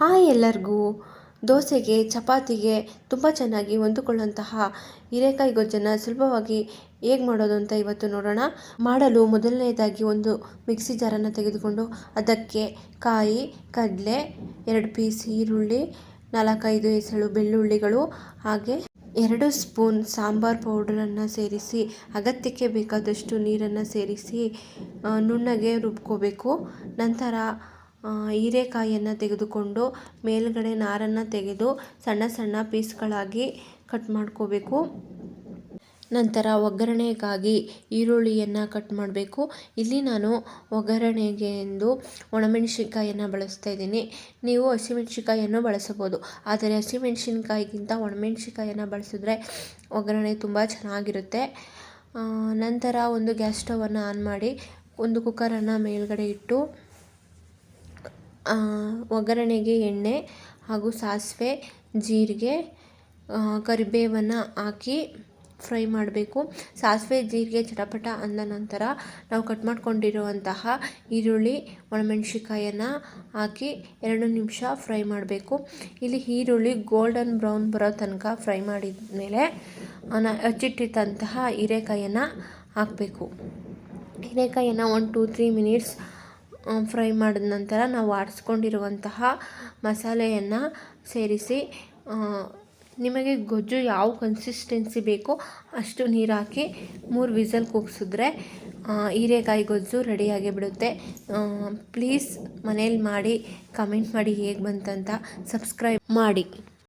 Hi ಎಲ್ಲರಿಗೂ. ದೋಸೆಗೆ ಚಪಾತಿಗೆ ತುಂಬ ಚೆನ್ನಾಗಿ ಹೊಂದಿಕೊಳ್ಳುವಂತಹ ಹೀರೆಕಾಯಿ ಗೊಜ್ಜನ್ನು ಸುಲಭವಾಗಿ ಹೇಗೆ ಮಾಡೋದು ಅಂತ ಇವತ್ತು ನೋಡೋಣ. ಮಾಡಲು ಮೊದಲನೇದಾಗಿ ಒಂದು ಮಿಕ್ಸಿ ಜಾರನ್ನು ತೆಗೆದುಕೊಂಡು ಅದಕ್ಕೆ ಕಾಯಿ, ಕಡಲೆ, 2 ಪೀಸ್ ಈರುಳ್ಳಿ, 4-5 ಎಸಳು ಬೆಳ್ಳುಳ್ಳಿಗಳು, ಹಾಗೆ 2 ಸ್ಪೂನ್ ಸಾಂಬಾರ್ ಪೌಡರನ್ನು ಸೇರಿಸಿ ಅಗತ್ಯಕ್ಕೆ ಬೇಕಾದಷ್ಟು ನೀರನ್ನು ಸೇರಿಸಿ ನುಣ್ಣಗೆ ರುಬ್ಕೋಬೇಕು. ನಂತರ ಹೀರೆಕಾಯಿಯನ್ನು ತೆಗೆದುಕೊಂಡು ಮೇಲ್ಗಡೆ ನಾರನ್ನು ತೆಗೆದು ಸಣ್ಣ ಸಣ್ಣ ಪೀಸ್ಗಳಾಗಿ ಕಟ್ ಮಾಡ್ಕೋಬೇಕು. ನಂತರ ಒಗ್ಗರಣೆಗಾಗಿ ಈರುಳ್ಳಿಯನ್ನು ಕಟ್ ಮಾಡಬೇಕು. ಇಲ್ಲಿ ನಾನು ಒಗ್ಗರಣೆಗೆ ಎಂದು ಒಣಮೆಣಸಿನ್ಕಾಯಿಯನ್ನು ಬಳಸ್ತಾ ಇದ್ದೀನಿ. ನೀವು ಹಸಿಮೆಣಸಿನ್ಕಾಯಿಯನ್ನು ಬಳಸಬಹುದು, ಆದರೆ ಹಸಿಮೆಣಸಿನ್ಕಾಯಿಗಿಂತ ಒಣಮೆಣಸಿನ್ಕಾಯಿಯನ್ನು ಬಳಸಿದ್ರೆ ಒಗ್ಗರಣೆ ತುಂಬ ಚೆನ್ನಾಗಿರುತ್ತೆ. ನಂತರ ಒಂದು ಗ್ಯಾಸ್ ಸ್ಟವನ್ನು ಆನ್ ಮಾಡಿ ಒಂದು ಕುಕ್ಕರನ್ನು ಮೇಲ್ಗಡೆ ಇಟ್ಟು ಒಗ್ಗರಣೆಗೆ ಎಣ್ಣೆ ಹಾಗೂ ಸಾಸಿವೆ, ಜೀರಿಗೆ, ಕರಿಬೇವನ್ನು ಹಾಕಿ ಫ್ರೈ ಮಾಡಬೇಕು. ಸಾಸಿವೆ ಜೀರಿಗೆ ಚಟಪಟ ಅಂದ ನಂತರ ನಾವು ಕಟ್ ಮಾಡ್ಕೊಂಡಿರುವಂತಹ ಈರುಳ್ಳಿ, ಒಣಮೆಣಸಿನ್ಕಾಯನ್ನು ಹಾಕಿ 2 ನಿಮಿಷ ಫ್ರೈ ಮಾಡಬೇಕು. ಇಲ್ಲಿ ಈರುಳ್ಳಿ ಗೋಲ್ಡನ್ ಬ್ರೌನ್ ಬರೋ ತನಕ ಫ್ರೈ ಮಾಡಿದ ಮೇಲೆ ಹಚ್ಚಿಟ್ಟಿದ್ದಂತಹ ಹೀರೆಕಾಯಿಯನ್ನು ಹಾಕಬೇಕು. ಹೀರೆಕಾಯಿಯನ್ನು 1-3 ಮಿನಿಟ್ಸ್ ಫ್ರೈ ಮಾಡಿದ ನಂತರ ನಾವು ಆಡಿಸ್ಕೊಂಡಿರುವಂತಹ ಮಸಾಲೆಯನ್ನು ಸೇರಿಸಿ ನಿಮಗೆ ಗೊಜ್ಜು ಯಾವ ಕನ್ಸಿಸ್ಟೆನ್ಸಿ ಬೇಕೋ ಅಷ್ಟು ನೀರು ಹಾಕಿ 3 ವಿಸಲ್ ಕೂಗಿಸಿದ್ರೆ ಹೀರೆಕಾಯಿ ಗೊಜ್ಜು ರೆಡಿಯಾಗಿ ಬಿಡುತ್ತೆ. ಪ್ಲೀಸ್ ಮನೇಲಿ ಮಾಡಿ ಕಮೆಂಟ್ ಮಾಡಿ ಹೇಗೆ ಬಂತಂತ. ಸಬ್ಸ್ಕ್ರೈಬ್ ಮಾಡಿ.